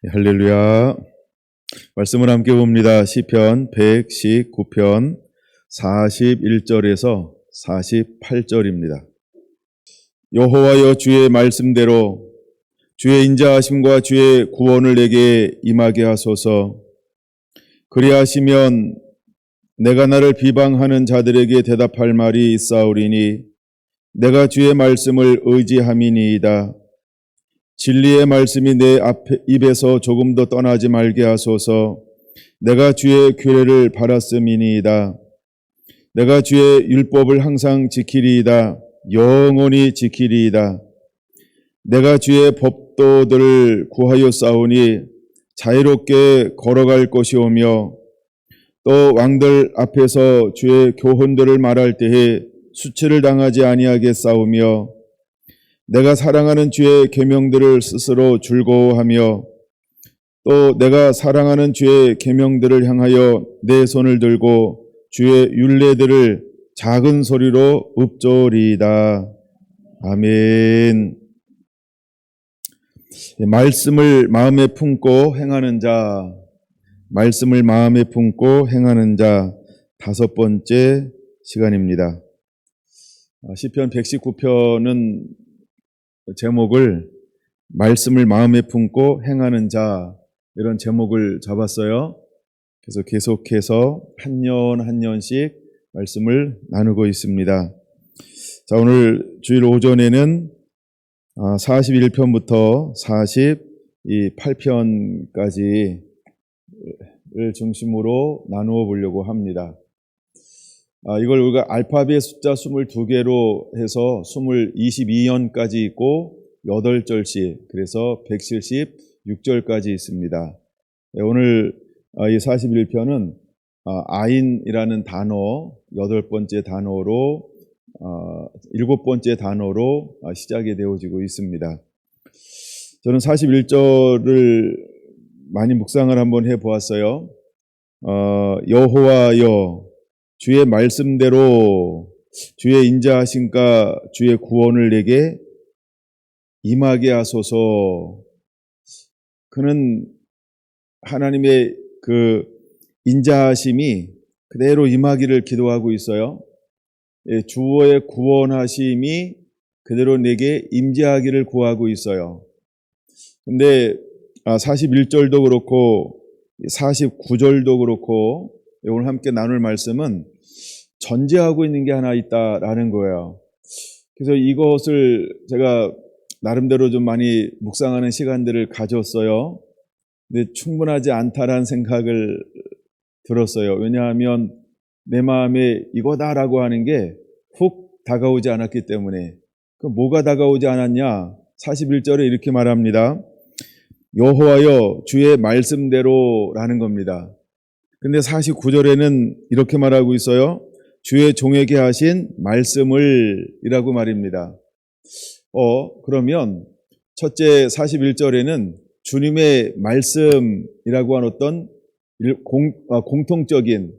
할렐루야. 말씀을 함께 봅니다. 시편 119편 41절에서 48절입니다. 여호와여, 주의 말씀대로 주의 인자하심과 주의 구원을 내게 임하게 하소서. 그리하시면 내가 나를 비방하는 자들에게 대답할 말이 있사오리니 내가 주의 말씀을 의지함이니이다. 진리의 말씀이 내 입에서 조금 더 떠나지 말게 하소서. 내가 주의 규례를 바랐음이니이다. 내가 주의 율법을 항상 지키리이다. 영원히 지키리이다. 내가 주의 법도들을 구하여 싸우니 자유롭게 걸어갈 것이오며 또 왕들 앞에서 주의 교훈들을 말할 때에 수치를 당하지 아니하게 싸우며 내가 사랑하는 주의 계명들을 스스로 즐거워하며 또 내가 사랑하는 주의 계명들을 향하여 내 손을 들고 주의 율례들을 작은 소리로 읊조리이다. 아멘. 말씀을 마음에 품고 행하는 자, 말씀을 마음에 품고 행하는 자, 5번째 시간입니다. 시편 119편은 제목을 말씀을 마음에 품고 행하는 자, 이런 제목을 잡았어요. 그래서 계속해서 한 년씩 말씀을 나누고 있습니다. 자, 오늘 주일 오전에는 41편부터 48편까지를 중심으로 나누어 보려고 합니다. 이걸 우리가 알파벳 숫자 22개로 해서 22년까지 있고 8절씩, 그래서 176절까지 있습니다. 오늘 이 41편은 아인이라는 단어 8번째 단어로 7번째 단어로 시작이 되어지고 있습니다. 저는 41절을 많이 묵상을 한번 해보았어요. 여호와여, 주의 말씀대로 주의 인자하심과 주의 구원을 내게 임하게 하소서. 그는 하나님의 그 인자하심이 그대로 임하기를 기도하고 있어요. 주의 구원하심이 그대로 내게 임재하기를 구하고 있어요. 근데 41절도 그렇고 49절도 그렇고 오늘 함께 나눌 말씀은 전제하고 있는 게 하나 있다라는 거예요. 그래서 이것을 제가 나름대로 좀 많이 묵상하는 시간들을 가졌어요. 근데 충분하지 않다라는 생각을 들었어요. 왜냐하면 내 마음에 이거다라고 하는 게 훅 다가오지 않았기 때문에. 그럼 뭐가 다가오지 않았냐? 41절에 이렇게 말합니다. 여호와여, 주의 말씀대로라는 겁니다. 근데 49절에는 이렇게 말하고 있어요. 주의 종에게 하신 말씀을 이라고 말입니다. 그러면 첫째 41절에는 주님의 말씀이라고 한 어떤 공통적인,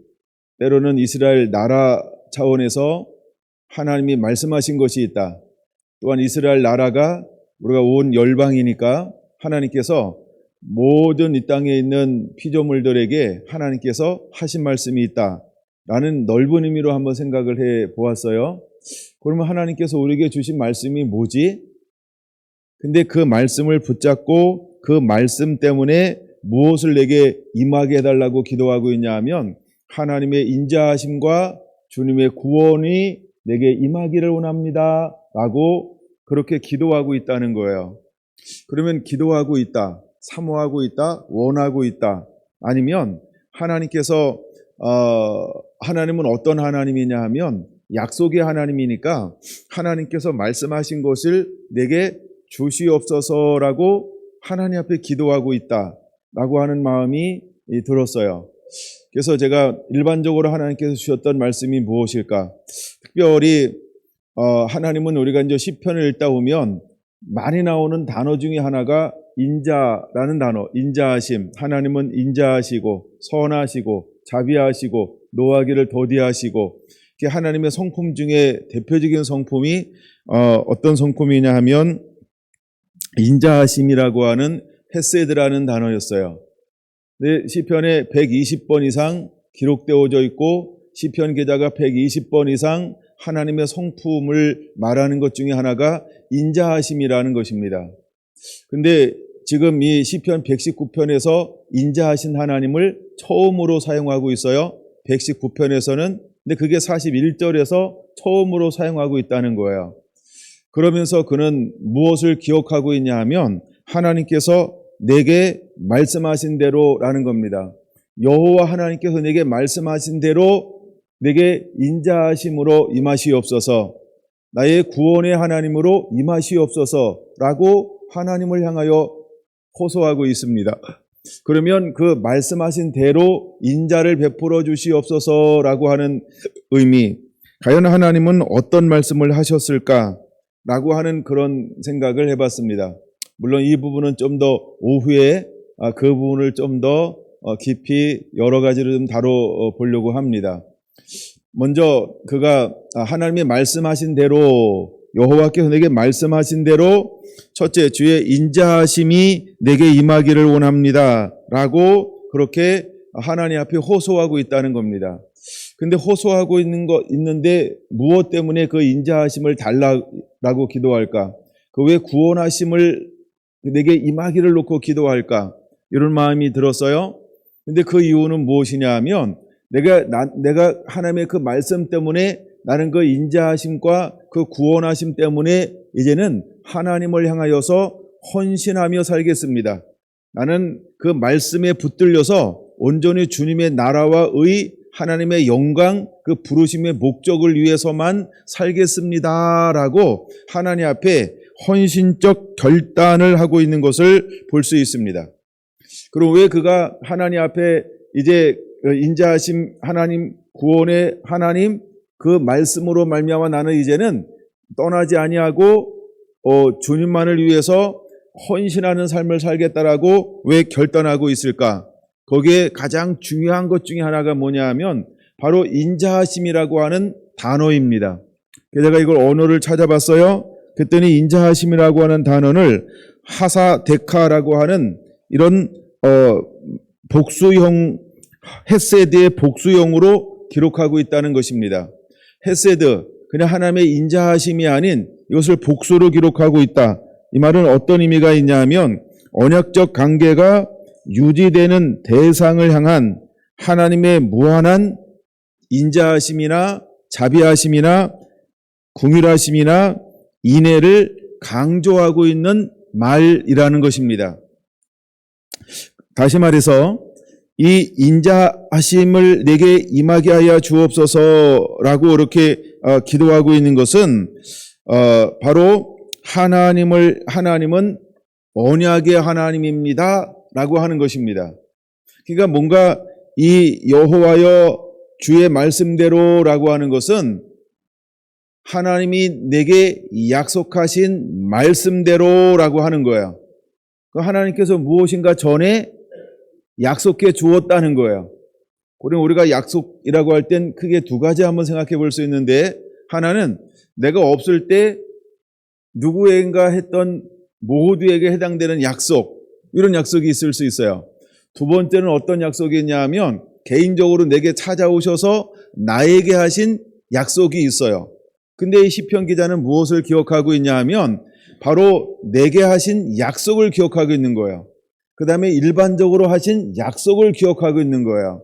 때로는 이스라엘 나라 차원에서 하나님이 말씀하신 것이 있다. 또한 이스라엘 나라가 우리가 온 열방이니까 하나님께서 모든 이 땅에 있는 피조물들에게 하나님께서 하신 말씀이 있다라는 넓은 의미로 한번 생각을 해 보았어요. 그러면 하나님께서 우리에게 주신 말씀이 뭐지? 근데 그 말씀을 붙잡고 그 말씀 때문에 무엇을 내게 임하게 해달라고 기도하고 있냐 하면 하나님의 인자하심과 주님의 구원이 내게 임하기를 원합니다 라고 그렇게 기도하고 있다는 거예요. 그러면 기도하고 있다, 사모하고 있다, 원하고 있다, 아니면 하나님께서 하나님은 어떤 하나님이냐 하면 약속의 하나님이니까 하나님께서 말씀하신 것을 내게 주시옵소서라고 하나님 앞에 기도하고 있다라고 하는 마음이 들었어요. 그래서 제가 일반적으로 하나님께서 주셨던 말씀이 무엇일까? 특별히 하나님은 우리가 이제 시편을 읽다 보면 많이 나오는 단어 중에 하나가 인자라는 단어, 인자하심. 하나님은 인자하시고 선하시고 자비하시고 노하기를 더디하시고, 하나님의 성품 중에 대표적인 성품이 어떤 성품이냐 하면 인자하심이라고 하는 헤세드라는 단어였어요. 근데 시편에 120번 이상 기록되어져 있고 시편 기자가 120번 이상 하나님의 성품을 말하는 것 중에 하나가 인자하심이라는 것입니다. 근데 지금 이 시편 119편에서 인자하신 하나님을 처음으로 사용하고 있어요. 119편에서는. 근데 그게 41절에서 처음으로 사용하고 있다는 거예요. 그러면서 그는 무엇을 기억하고 있냐 하면 하나님께서 내게 말씀하신 대로라는 겁니다. 여호와 하나님께서 내게 말씀하신 대로 내게 인자하심으로 임하시옵소서, 나의 구원의 하나님으로 임하시옵소서라고 하나님을 향하여 호소하고 있습니다. 그러면 그 말씀하신 대로 인자를 베풀어 주시옵소서라고 하는 의미, 과연 하나님은 어떤 말씀을 하셨을까라고 하는 그런 생각을 해봤습니다. 물론 이 부분은 좀 더 오후에 그 부분을 좀 더 깊이 여러 가지를 좀 다뤄보려고 합니다. 먼저 그가 하나님이 말씀하신 대로, 여호와께서 내게 말씀하신 대로 첫째, 주의 인자하심이 내게 임하기를 원합니다 라고 그렇게 하나님 앞에 호소하고 있다는 겁니다. 근데 호소하고 있는데 무엇 때문에 그 인자하심을 달라고 기도할까? 그 왜 구원하심을 내게 임하기를 놓고 기도할까? 이런 마음이 들었어요. 근데 그 이유는 무엇이냐 하면 내가 하나님의 그 말씀 때문에 나는 그 인자하심과 그 구원하심 때문에 이제는 하나님을 향하여서 헌신하며 살겠습니다. 나는 그 말씀에 붙들려서 온전히 주님의 나라와 의, 하나님의 영광, 그 부르심의 목적을 위해서만 살겠습니다라고 하나님 앞에 헌신적 결단을 하고 있는 것을 볼 수 있습니다. 그럼 왜 그가 하나님 앞에 이제 인자하심 하나님, 구원의 하나님, 그 말씀으로 말미암아 나는 이제는 떠나지 아니하고 주님만을 위해서 헌신하는 삶을 살겠다라고 왜 결단하고 있을까? 거기에 가장 중요한 것 중에 하나가 뭐냐 하면 바로 인자하심이라고 하는 단어입니다. 제가 이걸 언어를 찾아봤어요. 그랬더니 인자하심이라고 하는 단어를 하사데카라고 하는 이런 복수형, 헤세드의 복수형으로 기록하고 있다는 것입니다. 헤세드, 그냥 하나님의 인자하심이 아닌 이것을 복수로 기록하고 있다. 이 말은 어떤 의미가 있냐 하면 언약적 관계가 유지되는 대상을 향한 하나님의 무한한 인자하심이나 자비하심이나 긍휼하심이나 인애를 강조하고 있는 말이라는 것입니다. 다시 말해서 이 인자하심을 내게 임하게 하여 주옵소서라고 이렇게 기도하고 있는 것은 바로 하나님은 언약의 하나님입니다 라고 하는 것입니다. 그러니까 뭔가 이 여호와여 주의 말씀대로라고 하는 것은 하나님이 내게 약속하신 말씀대로라고 하는 거예요. 하나님께서 무엇인가 전에 약속해 주었다는 거예요. 그럼 우리가 약속이라고 할 땐 크게 두 가지 한번 생각해 볼 수 있는데, 하나는 내가 없을 때 누구인가 했던 모두에게 해당되는 약속, 이런 약속이 있을 수 있어요. 두 번째는 어떤 약속이 있냐 하면 개인적으로 내게 찾아오셔서 나에게 하신 약속이 있어요. 근데 이 시편 기자는 무엇을 기억하고 있냐 하면 바로 내게 하신 약속을 기억하고 있는 거예요. 그 다음에 일반적으로 하신 약속을 기억하고 있는 거예요.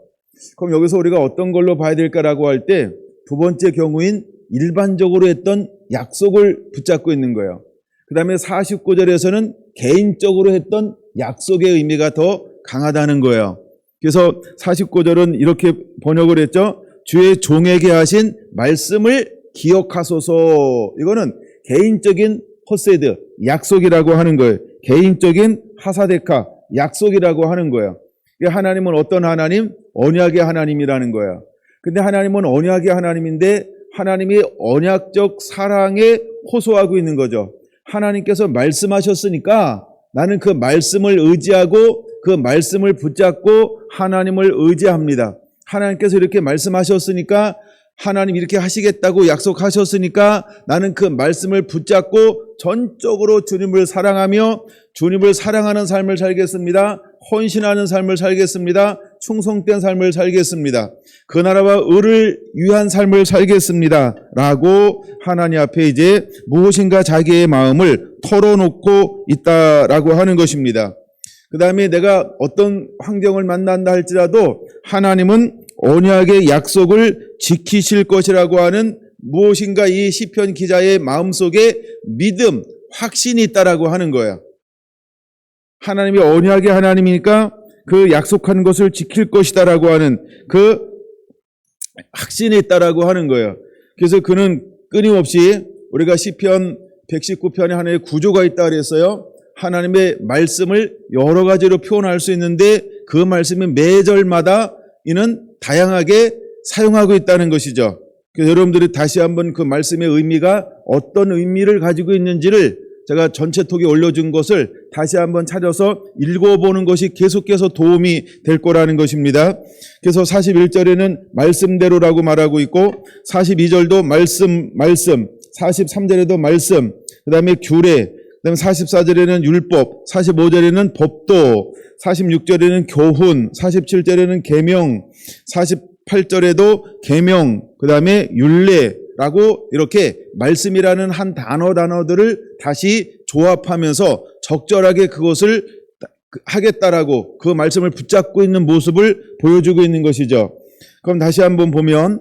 그럼 여기서 우리가 어떤 걸로 봐야 될까라고 할 때 두 번째 경우인 일반적으로 했던 약속을 붙잡고 있는 거예요. 그 다음에 49절에서는 개인적으로 했던 약속의 의미가 더 강하다는 거예요. 그래서 49절은 이렇게 번역을 했죠. 주의 종에게 하신 말씀을 기억하소서. 이거는 개인적인 호세드, 약속이라고 하는 거예요. 개인적인 하사데카, 약속이라고 하는 거예요. 하나님은 어떤 하나님? 언약의 하나님이라는 거예요. 근데 하나님은 언약의 하나님인데 하나님이 언약적 사랑에 호소하고 있는 거죠. 하나님께서 말씀하셨으니까 나는 그 말씀을 의지하고 그 말씀을 붙잡고 하나님을 의지합니다. 하나님께서 이렇게 말씀하셨으니까, 하나님 이렇게 하시겠다고 약속하셨으니까 나는 그 말씀을 붙잡고 전적으로 주님을 사랑하며 주님을 사랑하는 삶을 살겠습니다. 헌신하는 삶을 살겠습니다. 충성된 삶을 살겠습니다. 그 나라와 의를 위한 삶을 살겠습니다. 라고 하나님 앞에 이제 무엇인가 자기의 마음을 털어놓고 있다라고 하는 것입니다. 그 다음에 내가 어떤 환경을 만난다 할지라도 하나님은 언약의 약속을 지키실 것이라고 하는 무엇인가 이 시편 기자의 마음속에 믿음, 확신이 있다라고 하는 거야. 하나님이 언약의 하나님이니까 그 약속한 것을 지킬 것이다라고 하는 그 확신이 있다라고 하는 거예요. 그래서 그는 끊임없이 우리가 시편 119편에 하나의 구조가 있다 그랬어요. 하나님의 말씀을 여러 가지로 표현할 수 있는데 그 말씀이 매 절마다 이는 다양하게 사용하고 있다는 것이죠. 그래서 여러분들이 다시 한번 그 말씀의 의미가 어떤 의미를 가지고 있는지를 제가 전체 톡에 올려준 것을 다시 한번 찾아서 읽어보는 것이 계속해서 도움이 될 거라는 것입니다. 그래서 41절에는 말씀대로라고 말하고 있고 42절도 말씀, 43절에도 말씀, 그 다음에 규례, 그 다음에 44절에는 율법, 45절에는 법도, 46절에는 교훈, 47절에는 계명, 48절에도 계명, 그 다음에 율례라고 이렇게 말씀이라는 한 단어들을 다시 조합하면서 적절하게 그것을 하겠다라고 그 말씀을 붙잡고 있는 모습을 보여주고 있는 것이죠. 그럼 다시 한번 보면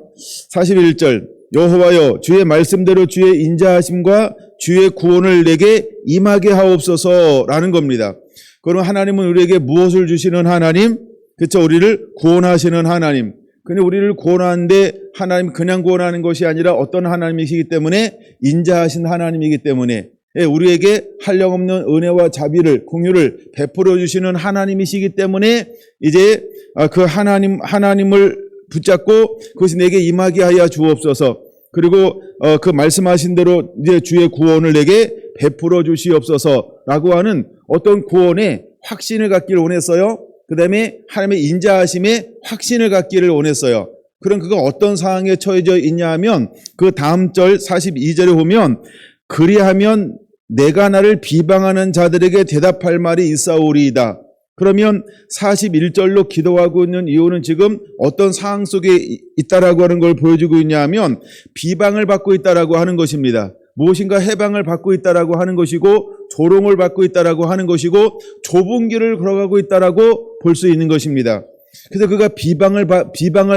41절 여호와여 주의 말씀대로 주의 인자하심과 주의 구원을 내게 임하게 하옵소서라는 겁니다. 그럼 하나님은 우리에게 무엇을 주시는 하나님? 그렇죠. 우리를 구원하시는 하나님. 근데 우리를 구원하는데 하나님 그냥 구원하는 것이 아니라 어떤 하나님이시기 때문에 인자하신 하나님이기 때문에 우리에게 한량없는 은혜와 자비를 긍휼을 베풀어 주시는 하나님이시기 때문에 이제 그 하나님을 붙잡고 그것이 내게 임하게 하여 주옵소서. 그리고 그 말씀하신 대로 이제 주의 구원을 내게 베풀어 주시옵소서라고 하는 어떤 구원의 확신을 갖기를 원했어요. 그 다음에 하나님의 인자하심에 확신을 갖기를 원했어요. 그럼 그가 어떤 상황에 처해져 있냐 하면 그 다음 절 42절에 보면 그리하면 내가 나를 비방하는 자들에게 대답할 말이 있사오리이다. 그러면 41절로 기도하고 있는 이유는 지금 어떤 상황 속에 있다라고 하는 걸 보여주고 있냐 하면 비방을 받고 있다라고 하는 것입니다. 무엇인가 해방을 받고 있다라고 하는 것이고 조롱을 받고 있다라고 하는 것이고 좁은 길을 걸어가고 있다라고 볼 수 있는 것입니다. 그래서 그가 비방을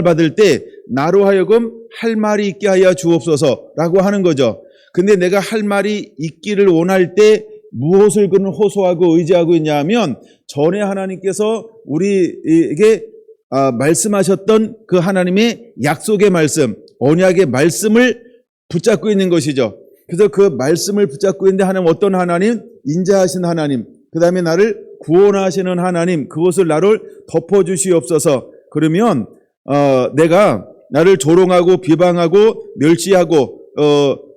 받을 때 나로 하여금 할 말이 있게 하여 주옵소서라고 하는 거죠. 근데 내가 할 말이 있기를 원할 때 무엇을 그는 호소하고 의지하고 있냐 하면 전에 하나님께서 우리에게 말씀하셨던 그 하나님의 약속의 말씀, 언약의 말씀을 붙잡고 있는 것이죠. 그래서 그 말씀을 붙잡고 있는데 하나님 어떤 하나님? 인자하신 하나님, 그 다음에 나를 구원하시는 하나님, 그것을 나를 덮어주시옵소서. 그러면 내가 나를 조롱하고 비방하고 멸시하고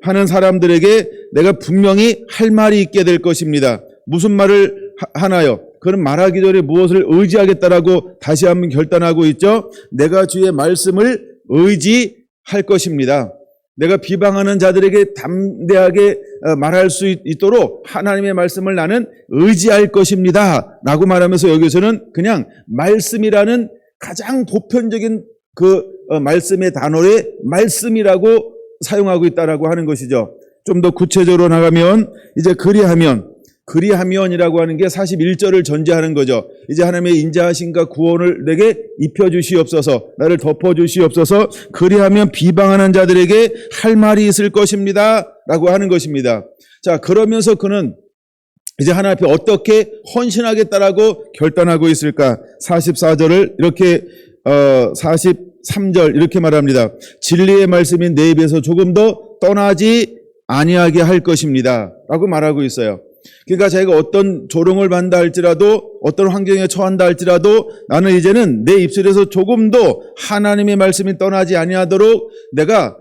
하는 사람들에게 내가 분명히 할 말이 있게 될 것입니다. 무슨 말을 하나요? 그는 말하기 전에 무엇을 의지하겠다라고 다시 한번 결단하고 있죠. 내가 주의 말씀을 의지할 것입니다. 내가 비방하는 자들에게 담대하게 말할 수 있도록 하나님의 말씀을 나는 의지할 것입니다 라고 말하면서 여기서는 그냥 말씀이라는 가장 보편적인 그 말씀의 단어에 말씀이라고 사용하고 있다라고 하는 것이죠. 좀 더 구체적으로 나가면 이제 그리하면이라고 하는 게 41절을 전제하는 거죠. 이제 하나님의 인자하심과 구원을 내게 입혀주시옵소서, 나를 덮어주시옵소서. 그리하면 비방하는 자들에게 할 말이 있을 것입니다 라고 하는 것입니다. 자, 그러면서 그는 이제 하나님 앞에 어떻게 헌신하겠다라고 결단하고 있을까? 44절을 이렇게 43절 이렇게 말합니다. 진리의 말씀이 내 입에서 조금 더 떠나지 아니하게 할 것입니다 라고 말하고 있어요. 그러니까 자기가 어떤 조롱을 받는다 할지라도 어떤 환경에 처한다 할지라도 나는 이제는 내 입술에서 조금도 하나님의 말씀이 떠나지 아니하도록 내가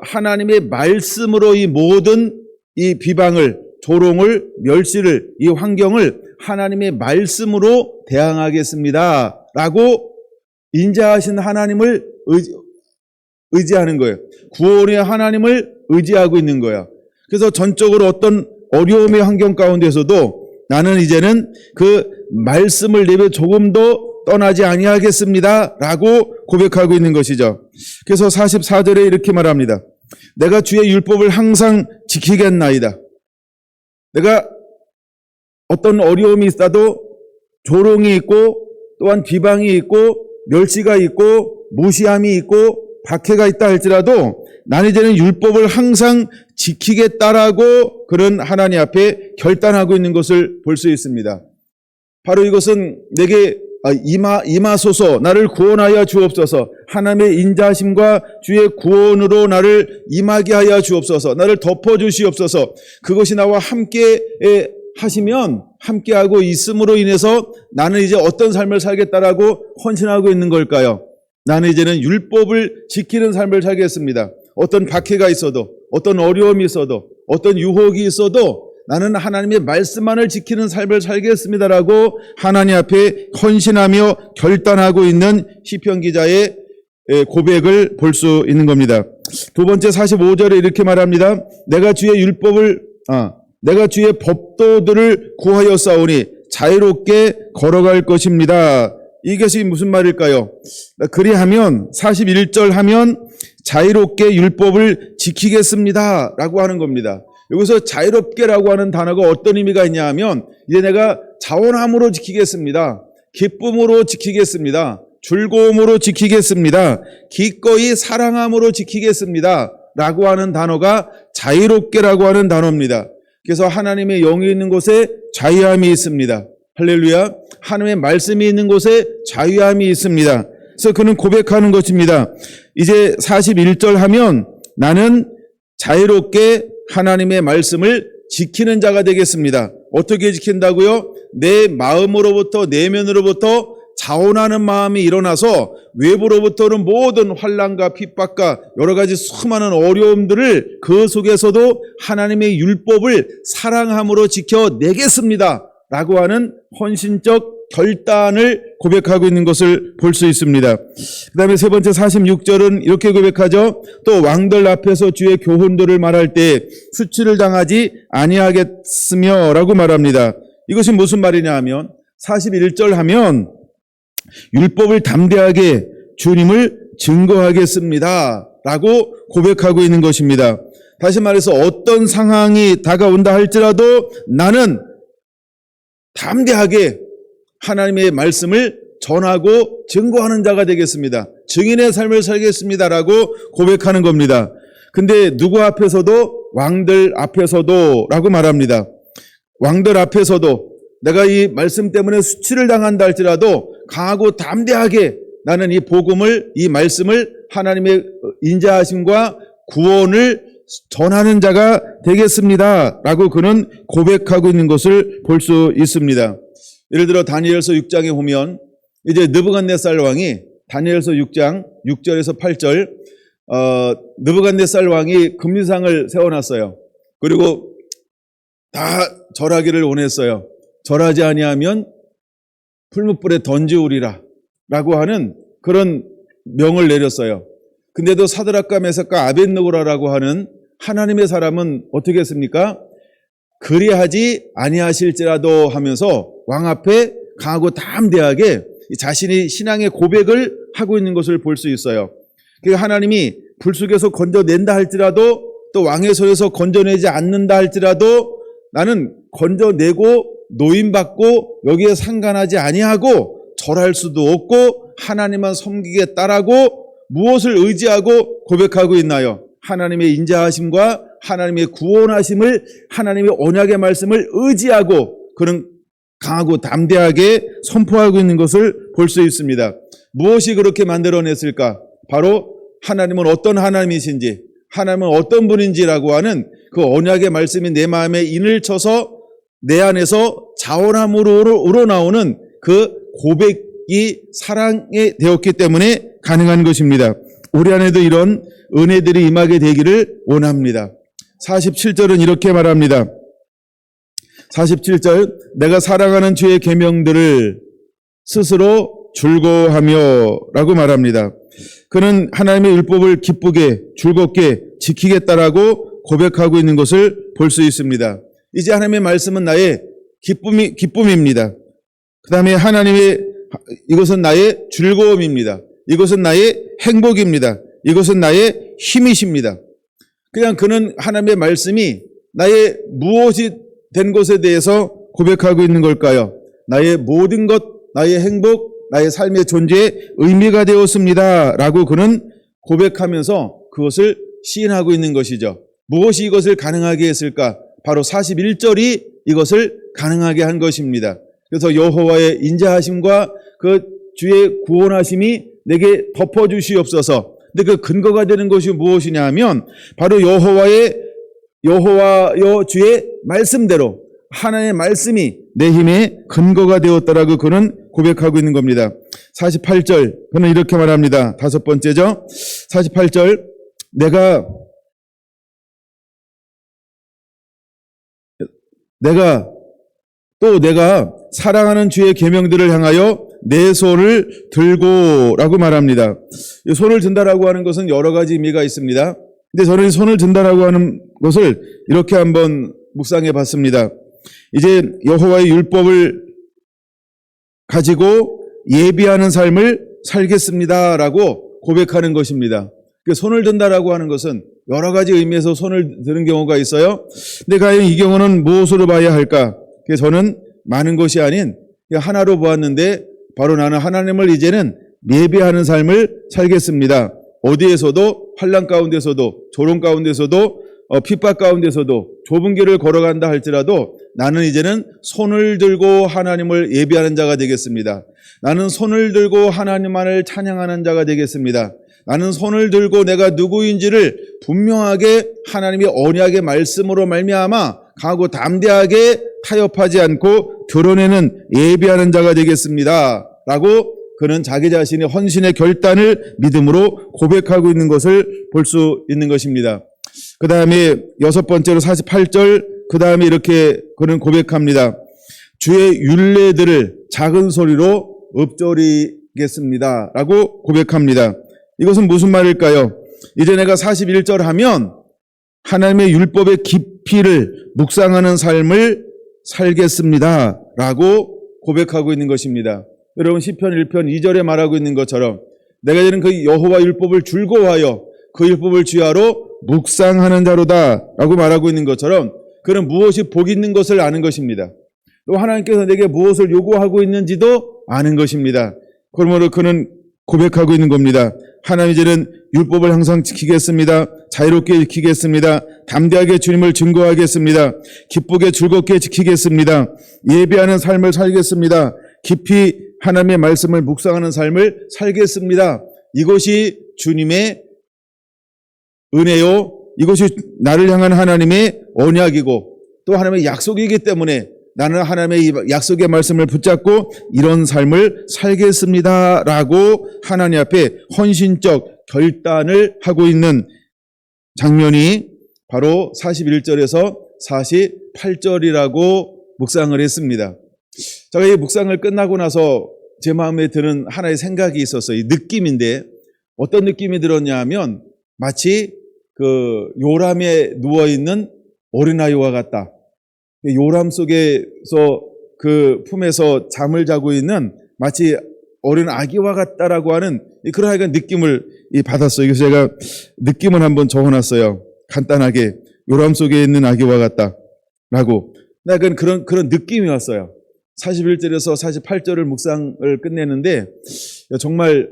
하나님의 말씀으로 이 모든 이 비방을, 조롱을, 멸시를, 이 환경을 하나님의 말씀으로 대항하겠습니다 라고 인자하신 하나님을 의지하는 거예요. 구원의 하나님을 의지하고 있는 거야. 그래서 전적으로 어떤 어려움의 환경 가운데서도 나는 이제는 그 말씀을 내며 조금도 떠나지 아니하겠습니다 라고 고백하고 있는 것이죠. 그래서 44절에 이렇게 말합니다. 내가 주의 율법을 항상 지키겠나이다. 내가 어떤 어려움이 있어도 조롱이 있고 또한 비방이 있고 멸시가 있고 무시함이 있고 박해가 있다 할지라도 나는 이제는 율법을 항상 지키겠다라고 그런 하나님 앞에 결단하고 있는 것을 볼 수 있습니다. 바로 이것은 내게 임하소서, 나를 구원하여 주옵소서, 하나님의 인자하심과 주의 구원으로 나를 임하게 하여 주옵소서, 나를 덮어주시옵소서, 그것이 나와 함께 하시면 함께하고 있음으로 인해서 나는 이제 어떤 삶을 살겠다라고 헌신하고 있는 걸까요? 나는 이제는 율법을 지키는 삶을 살겠습니다. 어떤 박해가 있어도, 어떤 어려움이 있어도, 어떤 유혹이 있어도 나는 하나님의 말씀만을 지키는 삶을 살겠습니다라고 하나님 앞에 헌신하며 결단하고 있는 시편 기자의 고백을 볼 수 있는 겁니다. 두 번째 45절에 이렇게 말합니다. 내가 주의 법도들을 구하여 싸우니 자유롭게 걸어갈 것입니다. 이것이 무슨 말일까요? 그리하면 41절 하면 자유롭게 율법을 지키겠습니다 라고 하는 겁니다. 여기서 자유롭게라고 하는 단어가 어떤 의미가 있냐 하면 이제 내가 자원함으로 지키겠습니다. 기쁨으로 지키겠습니다. 즐거움으로 지키겠습니다. 기꺼이 사랑함으로 지키겠습니다 라고 하는 단어가 자유롭게라고 하는 단어입니다. 그래서 하나님의 영이 있는 곳에 자유함이 있습니다. 할렐루야. 하나님의 말씀이 있는 곳에 자유함이 있습니다. 그래서 그는 고백하는 것입니다. 이제 41절 하면 나는 자유롭게 하나님의 말씀을 지키는 자가 되겠습니다. 어떻게 지킨다고요? 내 마음으로부터 내면으로부터 자원하는 마음이 일어나서 외부로부터는 모든 환난과 핍박과 여러 가지 수많은 어려움들을 그 속에서도 하나님의 율법을 사랑함으로 지켜내겠습니다 라고 하는 헌신적 결단을 고백하고 있는 것을 볼 수 있습니다. 그 다음에 세 번째 46절은 이렇게 고백하죠. 또 왕들 앞에서 주의 교훈들을 말할 때 수치를 당하지 아니하겠으며 라고 말합니다. 이것이 무슨 말이냐 하면 41절 하면 율법을 담대하게 주님을 증거하겠습니다 라고 고백하고 있는 것입니다. 다시 말해서 어떤 상황이 다가온다 할지라도 나는 담대하게 하나님의 말씀을 전하고 증거하는 자가 되겠습니다. 증인의 삶을 살겠습니다라고 고백하는 겁니다. 근데 누구 앞에서도? 왕들 앞에서도 라고 말합니다. 왕들 앞에서도 내가 이 말씀 때문에 수치를 당한다 할지라도 강하고 담대하게 나는 이 복음을, 이 말씀을 하나님의 인자하심과 구원을 전하는 자가 되겠습니다 라고 그는 고백하고 있는 것을 볼 수 있습니다. 예를 들어 다니엘서 6장에 보면 이제 느부갓네살 왕이 다니엘서 6장 6절에서 8절 느부갓네살 왕이 금리상을 세워놨어요. 그리고 다 절하기를 원했어요. 절하지 아니하면 풀무불에 던지우리라 라고 하는 그런 명을 내렸어요. 근데도 사드락과 메삭과 아벳느고라라고 하는 하나님의 사람은 어떻게 했습니까? 그리하지 아니하실지라도 하면서 왕 앞에 강하고 담대하게 자신이 신앙의 고백을 하고 있는 것을 볼 수 있어요. 그러니까 하나님이 불 속에서 건져낸다 할지라도 또 왕의 손에서 건져내지 않는다 할지라도 나는 건져내고 노임받고 여기에 상관하지 아니하고 절할 수도 없고 하나님만 섬기겠다라고 무엇을 의지하고 고백하고 있나요? 하나님의 인자하심과 하나님의 구원하심을 하나님의 언약의 말씀을 의지하고 그런 강하고 담대하게 선포하고 있는 것을 볼 수 있습니다. 무엇이 그렇게 만들어냈을까? 바로 하나님은 어떤 하나님이신지 하나님은 어떤 분인지라고 하는 그 언약의 말씀이 내 마음에 인을 쳐서 내 안에서 자원함으로 우러나오는 그 고백이 사랑이 되었기 때문에 가능한 것입니다. 우리 안에도 이런 은혜들이 임하게 되기를 원합니다. 47절은 이렇게 말합니다. 47절 내가 사랑하는 주의 계명들을 스스로 즐거워하며 라고 말합니다. 그는 하나님의 율법을 기쁘게 즐겁게 지키겠다라고 고백하고 있는 것을 볼 수 있습니다. 이제 하나님의 말씀은 나의 기쁨입니다. 그 다음에 이것은 나의 즐거움입니다. 이것은 나의 행복입니다. 이것은 나의 힘이십니다. 그냥 그는 하나님의 말씀이 나의 무엇이 된 것에 대해서 고백하고 있는 걸까요? 나의 모든 것, 나의 행복, 나의 삶의 존재에 의미가 되었습니다. 라고 그는 고백하면서 그것을 시인하고 있는 것이죠. 무엇이 이것을 가능하게 했을까? 바로 41절이 이것을 가능하게 한 것입니다. 그래서 여호와의 인자하심과 그 주의 구원하심이 내게 덮어주시옵소서. 근데 그 근거가 되는 것이 무엇이냐 하면 바로 여호와여 주의 말씀대로 하나님의 말씀이 내 힘의 근거가 되었다라고 그는 고백하고 있는 겁니다. 48절 그는 이렇게 말합니다. 다섯 번째죠. 48절 내가 사랑하는 주의 계명들을 향하여 내 손을 들고라고 말합니다. 손을 든다라고 하는 것은 여러 가지 의미가 있습니다. 근데 저는 손을 든다라고 하는 것을 이렇게 한번 묵상해 봤습니다. 이제 여호와의 율법을 가지고 예비하는 삶을 살겠습니다라고 고백하는 것입니다. 손을 든다라고 하는 것은 여러 가지 의미에서 손을 드는 경우가 있어요. 근데 과연 이 경우는 무엇으로 봐야 할까? 그래서 저는 많은 것이 아닌 하나로 보았는데 바로 나는 하나님을 이제는 예비하는 삶을 살겠습니다. 어디에서도 환난 가운데서도 조롱 가운데서도 핍박 가운데서도 좁은 길을 걸어간다 할지라도 나는 이제는 손을 들고 하나님을 예비하는 자가 되겠습니다. 나는 손을 들고 하나님만을 찬양하는 자가 되겠습니다. 나는 손을 들고 내가 누구인지를 분명하게 하나님의 언약의 말씀으로 말미암아 강하고 담대하게 타협하지 않고 드러내는 예비하는 자가 되겠습니다. 라고 그는 자기 자신의 헌신의 결단을 믿음으로 고백하고 있는 것을 볼 수 있는 것입니다. 그 다음에 여섯 번째로 48절 그 다음에 이렇게 그는 고백합니다. 주의 율례들을 작은 소리로 읊조리겠습니다. 라고 고백합니다. 이것은 무슨 말일까요? 이제 내가 41절 하면 하나님의 율법의 깊이를 묵상하는 삶을 살겠습니다. 라고 고백하고 있는 것입니다. 여러분 시편 1편 2절에 말하고 있는 것처럼 내가 이제는 그 여호와 율법을 즐거워하여 그 율법을 주야로 묵상하는 자로다 라고 말하고 있는 것처럼 그는 무엇이 복 있는 것을 아는 것입니다. 또 하나님께서 내게 무엇을 요구하고 있는지도 아는 것입니다. 그러므로 그는 고백하고 있는 겁니다. 하나님 이제는 율법을 항상 지키겠습니다. 자유롭게 지키겠습니다. 담대하게 주님을 증거하겠습니다. 기쁘게 즐겁게 지키겠습니다. 예배하는 삶을 살겠습니다. 깊이 하나님의 말씀을 묵상하는 삶을 살겠습니다. 이것이 주님의 은혜요. 이것이 나를 향한 하나님의 언약이고 또 하나님의 약속이기 때문에 나는 하나님의 약속의 말씀을 붙잡고 이런 삶을 살겠습니다. 라고 하나님 앞에 헌신적 결단을 하고 있는 장면이 바로 41절에서 48절이라고 묵상을 했습니다. 제가 이 묵상을 끝나고 나서 제 마음에 드는 하나의 생각이 있었어요. 이 느낌인데 어떤 느낌이 들었냐 하면 마치 그 요람에 누워있는 어린아이와 같다. 요람 속에서 그 품에서 잠을 자고 있는 마치 어린 아기와 같다라고 하는 그런 하여간 느낌을 받았어요. 그래서 제가 느낌을 한번 적어놨어요. 간단하게 요람 속에 있는 아기와 같다라고. 약간 그런 느낌이 왔어요. 41절에서 48절을 묵상을 끝내는데 정말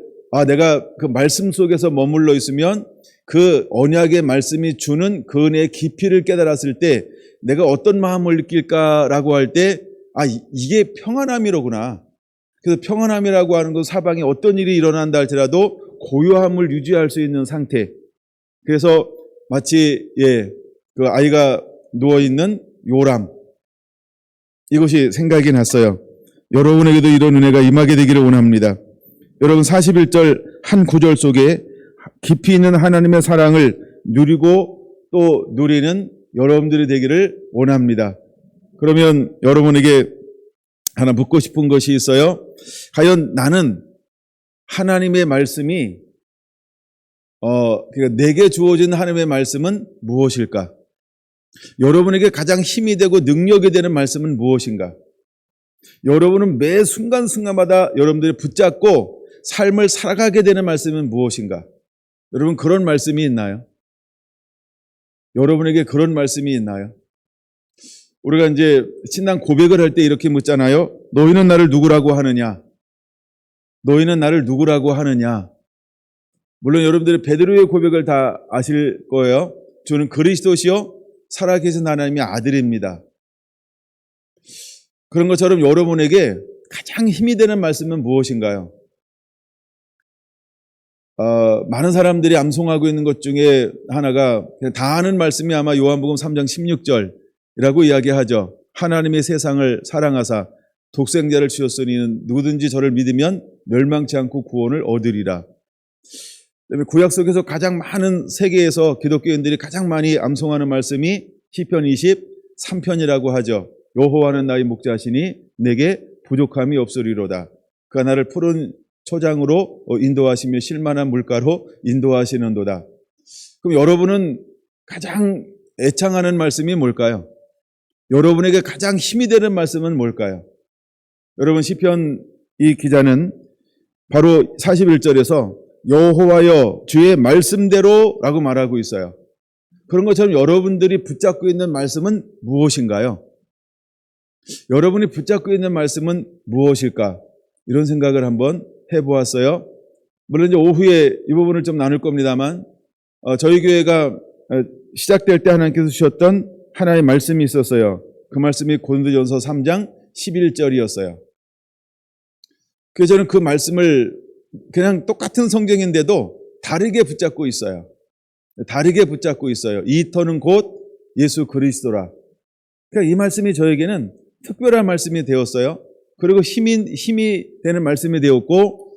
내가 그 말씀 속에서 머물러 있으면 그 언약의 말씀이 주는 그 은혜의 깊이를 깨달았을 때 내가 어떤 마음을 느낄까라고 할 때 이게 평안함이로구나. 그래서 평안함이라고 하는 건 사방에 어떤 일이 일어난다 할지라도 고요함을 유지할 수 있는 상태. 그래서 마치 그 아이가 누워있는 요람. 이것이 생각이 났어요. 여러분에게도 이런 은혜가 임하게 되기를 원합니다. 여러분 41절 한 구절 속에 깊이 있는 하나님의 사랑을 누리고 또 누리는 여러분들이 되기를 원합니다. 그러면 여러분에게 하나 묻고 싶은 것이 있어요. 과연 나는 하나님의 말씀이 그러니까 내게 주어진 하나님의 말씀은 무엇일까? 여러분에게 가장 힘이 되고 능력이 되는 말씀은 무엇인가? 여러분은 매 순간순간마다 여러분들이 붙잡고 삶을 살아가게 되는 말씀은 무엇인가? 여러분 그런 말씀이 있나요? 여러분에게 그런 말씀이 있나요? 우리가 이제 신앙 고백을 할 때 이렇게 묻잖아요. 너희는 나를 누구라고 하느냐? 너희는 나를 누구라고 하느냐? 물론 여러분들이 베드로의 고백을 다 아실 거예요. 저는 그리스도시요 살아계신 하나님의 아들입니다. 그런 것처럼 여러분에게 가장 힘이 되는 말씀은 무엇인가요? 많은 사람들이 암송하고 있는 것 중에 하나가 그냥 다 아는 말씀이 아마 요한복음 3장 16절이라고 이야기하죠. 하나님의 세상을 사랑하사 독생자를 주셨으니 누구든지 저를 믿으면 멸망치 않고 구원을 얻으리라. 그다음에 구약 속에서 가장 많은 세계에서 기독교인들이 가장 많이 암송하는 말씀이 시편 23편이라고 하죠. 여호와는 나의 목자시니 내게 부족함이 없으리로다. 그가 나를 푸른 초장으로 인도하시며 실만한 물가로 인도하시는도다. 그럼 여러분은 가장 애창하는 말씀이 뭘까요? 여러분에게 가장 힘이 되는 말씀은 뭘까요? 여러분 시편 이 기자는 바로 41절에서 여호와여 주의 말씀대로라고 말하고 있어요. 그런 것처럼 여러분들이 붙잡고 있는 말씀은 무엇인가요? 여러분이 붙잡고 있는 말씀은 무엇일까? 이런 생각을 한번 해보았어요. 물론 이제 오후에 이 부분을 좀 나눌 겁니다만 저희 교회가 시작될 때 하나님께서 주셨던 하나의 말씀이 있었어요. 그 말씀이 고린도전서 3장 11절이었어요. 그래서 저는 그 말씀을 그냥 똑같은 성경인데도 다르게 붙잡고 있어요. 다르게 붙잡고 있어요. 이 터는 곧 예수 그리스도라. 그러니까 이 말씀이 저에게는 특별한 말씀이 되었어요. 그리고 힘이 되는 말씀이 되었고,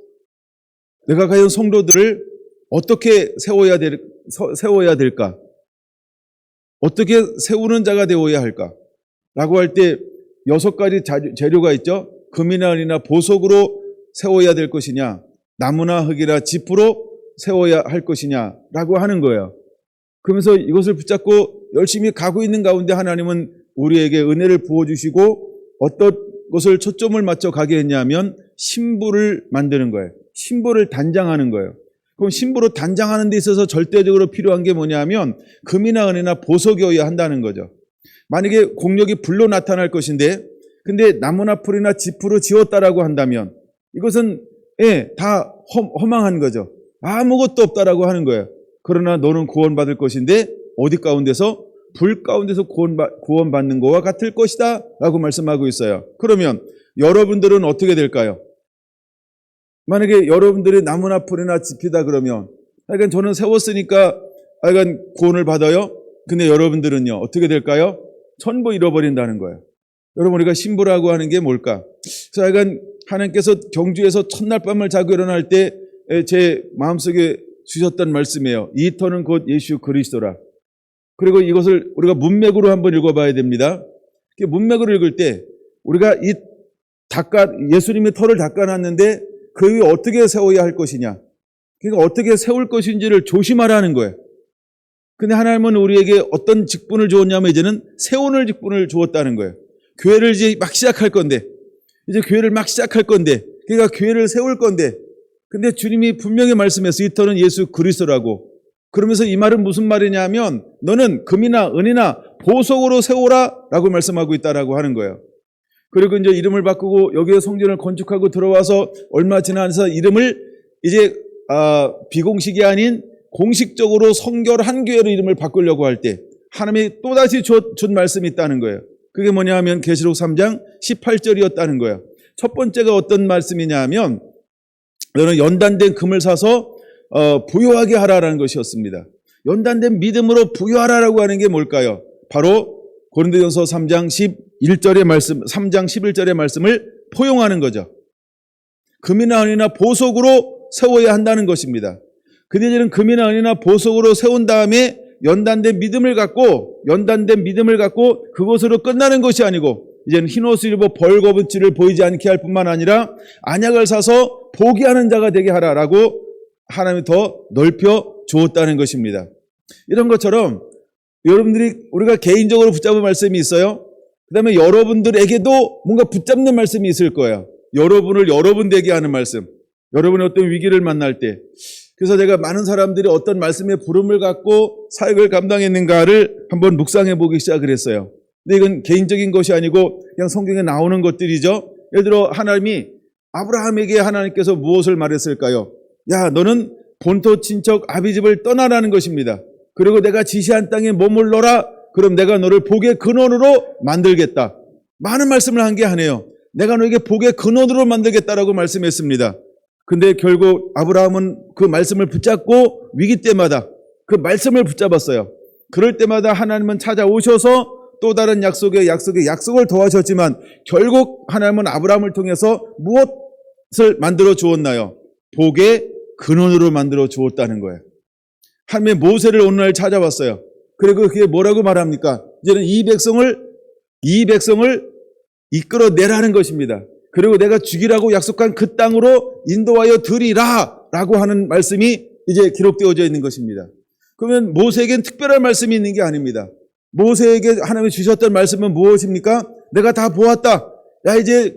내가 과연 성도들을 어떻게 세워야 될까? 어떻게 세우는 자가 되어야 할까? 라고 할 때 6가지 재료가 있죠. 금이나 은이나 보석으로 세워야 될 것이냐, 나무나 흙이나 짚으로 세워야 할 것이냐 라고 하는 거예요. 그러면서 이것을 붙잡고 열심히 가고 있는 가운데 하나님은 우리에게 은혜를 부어주시고 어떤 것을 초점을 맞춰 가게 했냐면 신부를 만드는 거예요. 신부를 단장하는 거예요. 그럼 신부로 단장하는 데 있어서 절대적으로 필요한 게 뭐냐면 금이나 은이나 보석이어야 한다는 거죠. 만약에 공력이 불로 나타날 것인데 근데 나무나 풀이나 짚으로 지었다라고 한다면 이것은 다 허망한 거죠. 아무것도 없다라고 하는 거예요. 그러나 너는 구원받을 것인데 어디 가운데서? 불 가운데서 구원받는 것과 같을 것이다 라고 말씀하고 있어요. 그러면 여러분들은 어떻게 될까요? 만약에 여러분들이 나무나 풀이나 짚이다 그러면 하여간 저는 세웠으니까 하여간 구원을 받아요. 근데 여러분들은요 어떻게 될까요? 전부 잃어버린다는 거예요. 여러분 우리가 신부라고 하는 게 뭘까? 그래서 하여간 하나님께서 경주에서 첫날 밤을 자고 일어날 때 제 마음속에 주셨던 말씀이에요. 이 터는 곧 예수 그리스도라. 그리고 이것을 우리가 문맥으로 한번 읽어봐야 됩니다. 문맥으로 읽을 때 우리가 예수님이 터를 닦아놨는데 그 위에 어떻게 세워야 할 것이냐. 그러니까 어떻게 세울 것인지를 조심하라는 거예요. 근데 하나님은 우리에게 어떤 직분을 주었냐면 이제는 세우는 직분을 주었다는 거예요. 교회를 이제 막 시작할 건데, 그러니까 교회를 세울 건데, 근데 주님이 분명히 말씀했어요. 이 터는 예수 그리스도라고. 그러면서 이 말은 무슨 말이냐면 너는 금이나 은이나 보석으로 세우라 라고 말씀하고 있다라고 하는 거예요. 그리고 이제 이름을 바꾸고 여기에 성전을 건축하고 들어와서 얼마 지나서 이름을 이제 비공식이 아닌 공식적으로 성결한 교회로 이름을 바꾸려고 할 때 하나님이 또다시 준 말씀이 있다는 거예요. 그게 뭐냐 하면 계시록 3장 18절이었다는 거예요. 첫 번째가 어떤 말씀이냐 하면 너는 연단된 금을 사서 부유하게 하라라는 것이었습니다. 연단된 믿음으로 부유하라라고 하는 게 뭘까요? 바로 고린도전서 3장 11절의 말씀, 3장 11절의 말씀을 포용하는 거죠. 금이나 은이나 보석으로 세워야 한다는 것입니다. 근데 이제는 금이나 은이나 보석으로 세운 다음에 연단된 믿음을 갖고 그것으로 끝나는 것이 아니고 이제는 흰옷을 입어 벌거벗지를 보이지 않게 할 뿐만 아니라 안약을 사서 보기하는 자가 되게 하라라고 하나님이 더 넓혀 주었다는 것입니다. 이런 것처럼 여러분들이 우리가 개인적으로 붙잡은 말씀이 있어요. 그 다음에 여러분들에게도 뭔가 붙잡는 말씀이 있을 거예요. 여러분을 여러분 되게 하는 말씀. 여러분의 어떤 위기를 만날 때. 그래서 제가 많은 사람들이 어떤 말씀의 부름을 갖고 사역을 감당했는가를 한번 묵상해 보기 시작을 했어요. 근데 이건 개인적인 것이 아니고 그냥 성경에 나오는 것들이죠. 예를 들어 하나님이 아브라함에게 하나님께서 무엇을 말했을까요? 야, 너는 본토 친척 아비집을 떠나라는 것입니다. 그리고 내가 지시한 땅에 머물러라. 그럼 내가 너를 복의 근원으로 만들겠다. 많은 말씀을 한 게 아니에요. 내가 너에게 복의 근원으로 만들겠다라고 말씀했습니다. 근데 결국 아브라함은 그 말씀을 붙잡고 위기 때마다 그 말씀을 붙잡았어요. 그럴 때마다 하나님은 찾아오셔서 또 다른 약속에 약속을 더하셨지만 결국 하나님은 아브라함을 통해서 무엇을 만들어 주었나요? 복의 근원으로 만들어 주었다는 거예요. 하나님의 모세를 어느 날 찾아왔어요. 그리고 그게 뭐라고 말합니까? 이제는 이 백성을 이끌어내라는 것입니다. 그리고 내가 죽이라고 약속한 그 땅으로 인도하여 드리라 라고 하는 말씀이 이제 기록되어져 있는 것입니다. 그러면 모세에겐 특별한 말씀이 있는 게 아닙니다. 모세에게 하나님이 주셨던 말씀은 무엇입니까? 내가 다 보았다. 야, 이제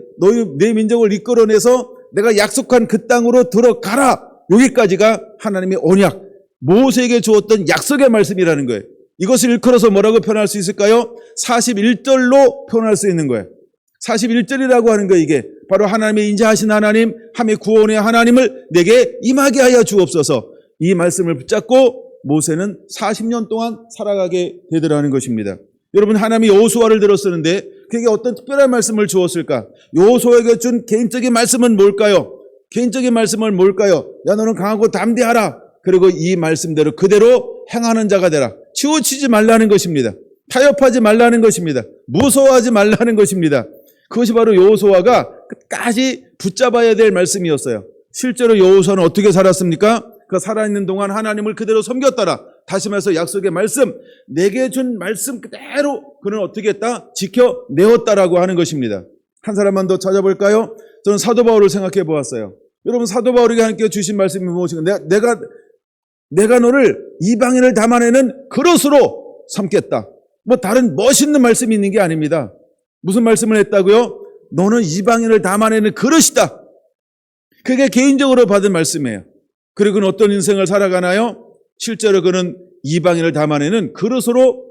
내 민족을 이끌어내서 내가 약속한 그 땅으로 들어가라. 여기까지가 하나님의 언약, 모세에게 주었던 약속의 말씀이라는 거예요. 이것을 일컬어서 뭐라고 표현할 수 있을까요? 41절로 표현할 수 있는 거예요. 41절이라고 하는 거, 이게 바로 하나님의 인자하신 하나님, 하나님의 구원의 하나님을 내게 임하게 하여 주옵소서. 이 말씀을 붙잡고 모세는 40년 동안 살아가게 되더라는 것입니다. 여러분, 하나님이 여호수아를 들었었는데 그에게 어떤 특별한 말씀을 주었을까? 여호수아에게 준 개인적인 말씀은 뭘까요? 개인적인 말씀은 뭘까요? 야, 너는 강하고 담대하라. 그리고 이 말씀대로 그대로 행하는 자가 되라. 치우치지 말라는 것입니다. 타협하지 말라는 것입니다. 무서워하지 말라는 것입니다. 그것이 바로 여호수아가 끝까지 붙잡아야 될 말씀이었어요. 실제로 여호수아는 어떻게 살았습니까? 그 살아있는 동안 하나님을 그대로 섬겼더라. 다시 말해서 약속의 말씀, 내게 준 말씀 그대로 그는 어떻게 했다? 지켜내었다라고 하는 것입니다. 한 사람만 더 찾아볼까요? 저는 사도 바울을 생각해 보았어요. 여러분, 사도 바울에게 하나님께 주신 말씀이 무엇인가? 내가 너를 이방인을 담아내는 그릇으로 삼겠다. 뭐 다른 멋있는 말씀이 있는 게 아닙니다. 무슨 말씀을 했다고요? 너는 이방인을 담아내는 그릇이다. 그게 개인적으로 받은 말씀이에요. 그리고 그는 어떤 인생을 살아가나요? 실제로 그는 이방인을 담아내는 그릇으로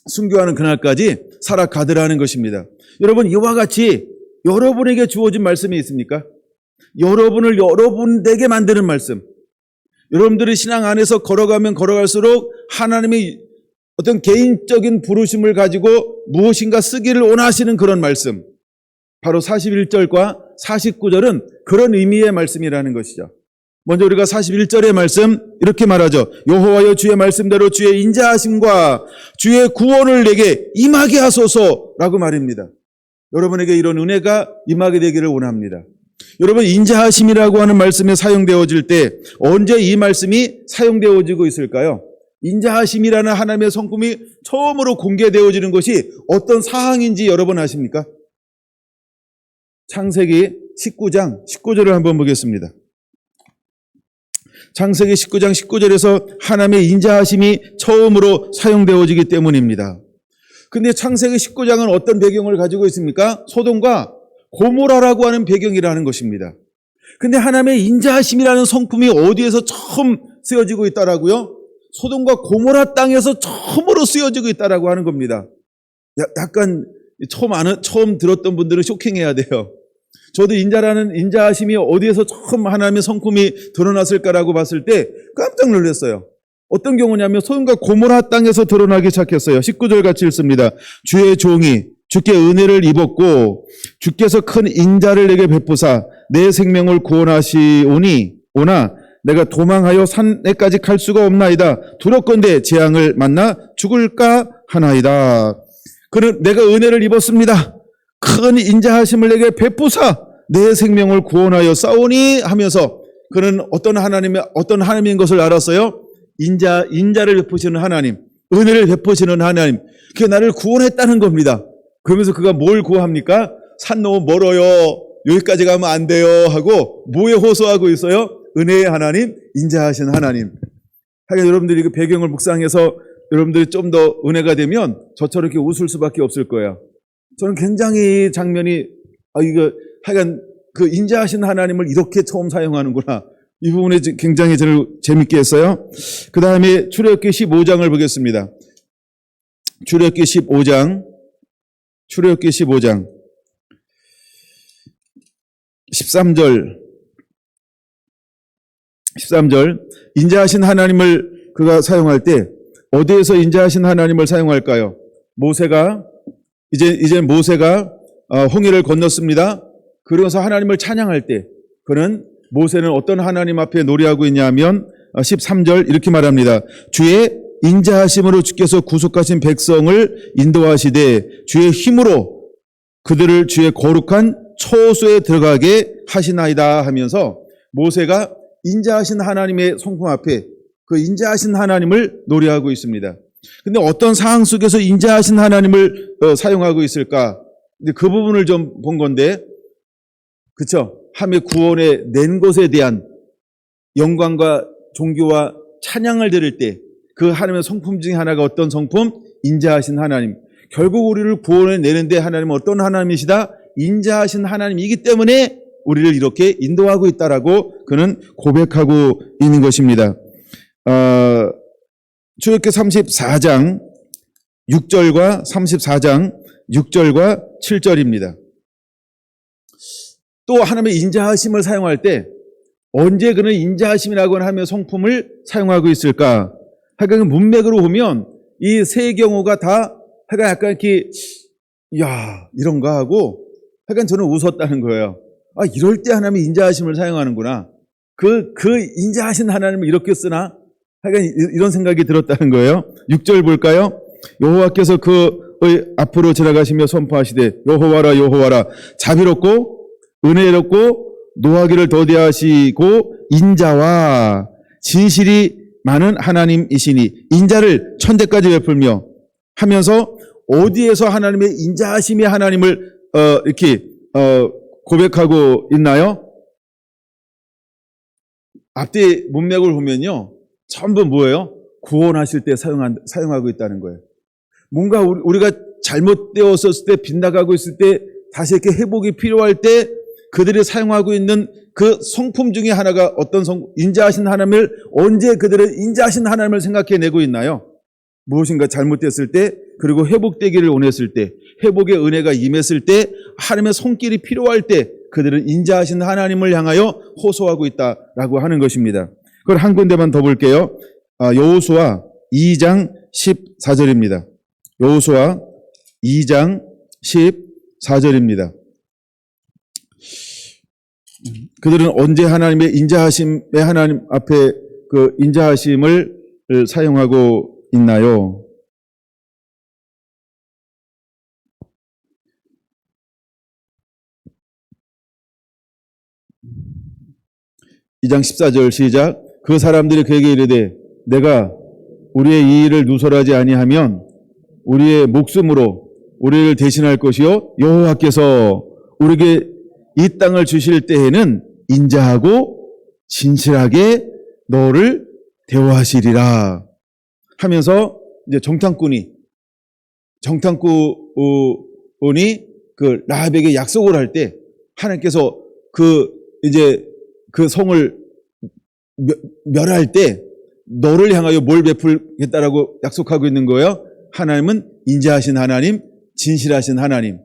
순교하는 그날까지 살아가더라는 것입니다. 여러분, 이와 같이 여러분에게 주어진 말씀이 있습니까? 여러분을 여러분에게 만드는 말씀. 여러분들이 신앙 안에서 걸어가면 걸어갈수록 하나님이 어떤 개인적인 부르심을 가지고 무엇인가 쓰기를 원하시는 그런 말씀. 바로 41절과 49절은 그런 의미의 말씀이라는 것이죠. 먼저 우리가 41절의 말씀 이렇게 말하죠. 여호와여, 주의 말씀대로 주의 인자하심과 주의 구원을 내게 임하게 하소서라고 말입니다. 여러분에게 이런 은혜가 임하게 되기를 원합니다. 여러분, 인자하심이라고 하는 말씀에 사용되어질 때 언제 이 말씀이 사용되어지고 있을까요? 인자하심이라는 하나님의 성품이 처음으로 공개되어지는 것이 어떤 사항인지 여러분 아십니까? 창세기 19장 19절을 한번 보겠습니다. 창세기 19장 19절에서 하나님의 인자하심이 처음으로 사용되어지기 때문입니다. 근데 창세기 19장은 어떤 배경을 가지고 있습니까? 소돔과 고모라라고 하는 배경이라는 것입니다. 근데 하나님의 인자하심이라는 성품이 어디에서 처음 쓰여지고 있다라고요? 소돔과 고모라 땅에서 처음으로 쓰여지고 있다라고 하는 겁니다. 약간 처음 들었던 분들은 쇼킹해야 돼요. 저도 인자하심이 어디에서 처음 하나님의 성품이 드러났을까라고 봤을 때 깜짝 놀랐어요. 어떤 경우냐면 소돔과 고모라 땅에서 드러나기 시작했어요. 19절 같이 읽습니다. 주의 종이 주께 은혜를 입었고 주께서 큰 인자를 내게 베푸사 내 생명을 구원하시오니 오나 내가 도망하여 산에까지 갈 수가 없나이다. 두렵건대 재앙을 만나 죽을까 하나이다. 그는 내가 은혜를 입었습니다. 큰 인자하심을 내게 베푸사 내 생명을 구원하여 싸우니 하면서 그는 어떤 하나님인 것을 알았어요. 인자를 베푸시는 하나님, 은혜를 베푸시는 하나님, 그게 나를 구원했다는 겁니다. 그러면서 그가 뭘 구합니까? 산 너무 멀어요. 여기까지 가면 안 돼요. 하고 뭐에 호소하고 있어요? 은혜의 하나님, 인자하신 하나님. 하여간 여러분들이 그 배경을 묵상해서 여러분들이 좀 더 은혜가 되면 저처럼 이렇게 웃을 수밖에 없을 거예요. 저는 굉장히 이 장면이, 이거 하여간 그 인자하신 하나님을 이렇게 처음 사용하는구나. 이 부분에 굉장히 저를 재밌게 했어요. 그 다음에 출애굽기 15장을 보겠습니다. 출애굽기 15장 13절 인자하신 하나님을 그가 사용할 때 어디에서 인자하신 하나님을 사용할까요? 모세가 이제 모세가 홍해를 건넜습니다. 그러면서 하나님을 찬양할 때 그는 모세는 어떤 하나님 앞에 노래하고 있냐면 13절 이렇게 말합니다. 주의 인자하심으로 주께서 구속하신 백성을 인도하시되 주의 힘으로 그들을 주의 거룩한 처소에 들어가게 하시나이다 하면서 모세가 인자하신 하나님의 성품 앞에 그 인자하신 하나님을 노래하고 있습니다. 근데 어떤 상황 속에서 인자하신 하나님을 사용하고 있을까? 그 부분을 좀 본 건데, 그쵸? 함의 구원에 낸 것에 대한 영광과 존귀와 찬양을 드릴 때 그 하나님의 성품 중에 하나가 어떤 성품? 인자하신 하나님. 결국 우리를 구원해 내는데 하나님은 어떤 하나님이시다? 인자하신 하나님이기 때문에 우리를 이렇게 인도하고 있다라고 그는 고백하고 있는 것입니다. 출애굽기 34장 6절과 34장 6절과 7절입니다. 또 하나님의 인자하심을 사용할 때 언제 그는 인자하심이라고 하며 성품을 사용하고 있을까? 하여간 문맥으로 보면 이 세 경우가 다 하여간 약간 이렇게 이런가 하고 하여간 저는 웃었다는 거예요. 이럴 때 하나님이 인자하심을 사용하는구나. 그 인자하신 하나님을 이렇게 쓰나? 하여간 이런 생각이 들었다는 거예요. 6절 볼까요? 여호와께서 그의 앞으로 지나가시며 선포하시되 여호와라 여호와라 자비롭고 은혜롭고 노하기를 더디하시고 인자와 진실이 많은 하나님이시니 인자를 천대까지 베풀며 하면서 어디에서 하나님의 인자하심의 하나님을 이렇게 고백하고 있나요? 앞뒤 문맥을 보면요. 전부 뭐예요? 구원하실 때 사용하고 있다는 거예요. 뭔가 우리가 잘못되었을 때 빗나가고 있을 때 다시 이렇게 회복이 필요할 때 그들이 사용하고 있는 그 성품 중에 하나가 어떤 인자하신 하나님을 언제 그들은 인자하신 하나님을 생각해내고 있나요? 무엇인가 잘못됐을 때 그리고 회복되기를 원했을 때 회복의 은혜가 임했을 때 하나님의 손길이 필요할 때 그들은 인자하신 하나님을 향하여 호소하고 있다라고 하는 것입니다. 그걸 한 군데만 더 볼게요. 여호수아 2장 14절입니다. 여호수아 2장 14절입니다. 그들은 언제 하나님의 인자하심의 하나님 앞에 그 인자하심을 사용하고 있나요? (2장 14절) 시작. 그 사람들이 그에게 이르되 내가 우리의 이 일을 누설하지 아니하면 우리의 목숨으로 우리를 대신할 것이요 여호와께서 우리에게 이 땅을 주실 때에는 인자하고 진실하게 너를 대우하시리라 하면서 이제 정탐꾼이 그 라합에게 약속을 할 때 하나님께서 그 성을 멸할 때 너를 향하여 뭘 베풀겠다라고 약속하고 있는 거예요. 하나님은 인자하신 하나님, 진실하신 하나님.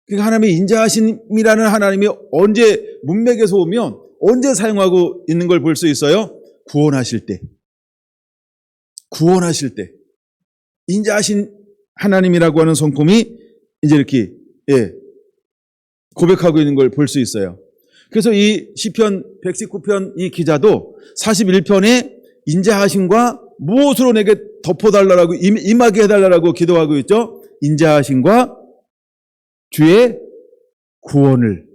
그러니까 하나님의 인자하심이라는 하나님이 언제 문맥에서 오면 언제 사용하고 있는 걸 볼 수 있어요? 구원하실 때. 인자하신 하나님이라고 하는 성품이 이제 이렇게 고백하고 있는 걸 볼 수 있어요. 그래서 이 시편 119편 이 기자도 41편에 인자하심과 무엇으로 내게 덮어달라고 임하게 해달라고 기도하고 있죠. 인자하심과 주의 구원을.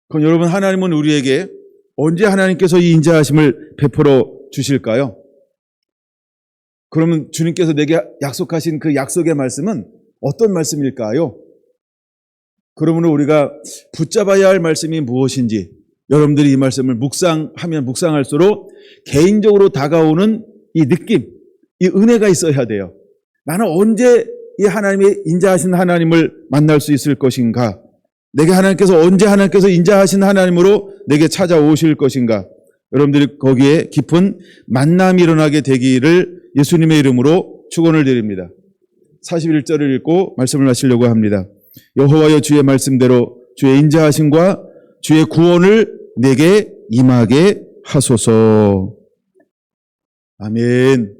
그럼 여러분 하나님은 우리에게 언제 하나님께서 이 인자하심을 베풀어 주실까요? 그러면 주님께서 내게 약속하신 그 약속의 말씀은 어떤 말씀일까요? 그러므로 우리가 붙잡아야 할 말씀이 무엇인지 여러분들이 이 말씀을 묵상하면 묵상할수록 개인적으로 다가오는 이 느낌, 이 은혜가 있어야 돼요. 나는 언제 이 하나님의 인자하신 하나님을 만날 수 있을 것인가? 내게 언제 하나님께서 인자하신 하나님으로 내게 찾아오실 것인가? 여러분들이 거기에 깊은 만남이 일어나게 되기를 예수님의 이름으로 축원을 드립니다. 41절을 읽고 말씀을 마치려고 합니다. 여호와여, 주의 말씀대로 주의 인자하심과 주의 구원을 내게 임하게 하소서. 아멘.